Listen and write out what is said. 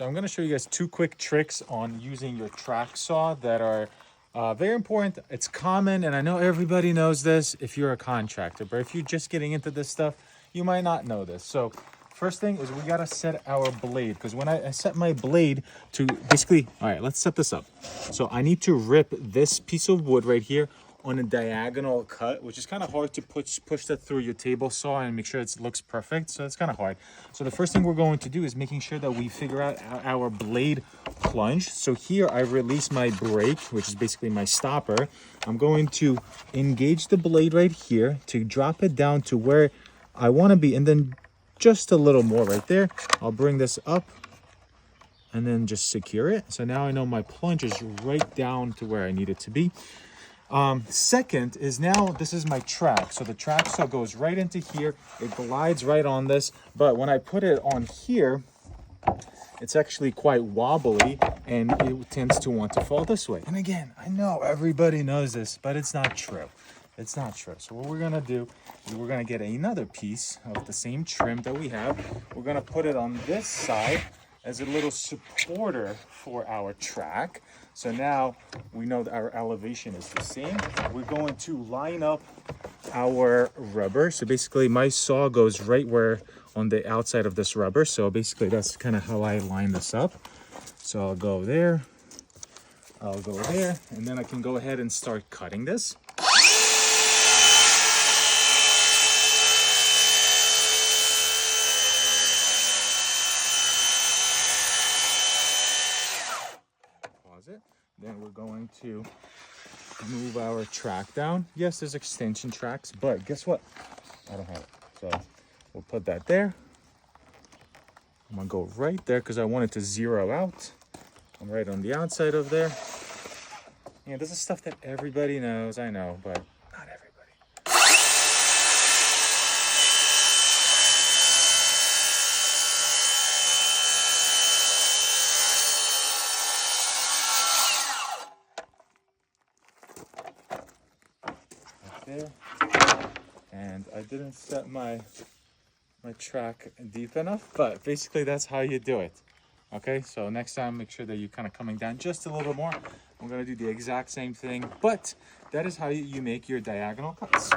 So I'm going to show you guys two quick tricks on using your track saw that are very important. It's common, and I know everybody knows this if you're a contractor, but if you're just getting into this stuff, you might not know this. So first thing is we got to set our blade, because when I set my blade to basically, all right, let's set this up. So I need to rip this piece of wood right here on a diagonal cut, which is kind of hard to push that through your table saw and make sure it looks perfect. So it's kind of hard. So the first thing we're going to do is making sure that we figure out our blade plunge. So here I release my brake, which is basically my stopper. I'm going to engage the blade right here to drop it down to where I want to be, and then just a little more right there. I'll bring this up and then just secure it. So now I know my plunge is right down to where I need it to be. Second is, now this is my track. So the track saw goes right into here. It glides right on this. But when I put it on here, it's actually quite wobbly and it tends to want to fall this way. And again, I know everybody knows this, but it's not true. It's not true. So what we're going to do is we're going to get another piece of the same trim that we have. We're going to put it on this side as a little supporter for our track. So now we know that our elevation is the same. We're going to line up our rubber. So basically my saw goes right where on the outside of this rubber. So basically that's kind of how I line this up. So I'll go there, I'll go there, and then I can go ahead and start cutting this. It. Then we're going to move our track down. Yes, there's extension tracks, but guess what? I don't have it. So we'll put that there. I'm gonna go right there because I want it to zero out. I'm right on the outside of there. Yeah, this is stuff that everybody knows, I know, but not everybody. There. And I didn't set my track deep enough, but basically that's how you do it. Okay, so next time make sure that you're kind of coming down just a little bit more. I'm going to do the exact same thing, but that is how you make your diagonal cuts.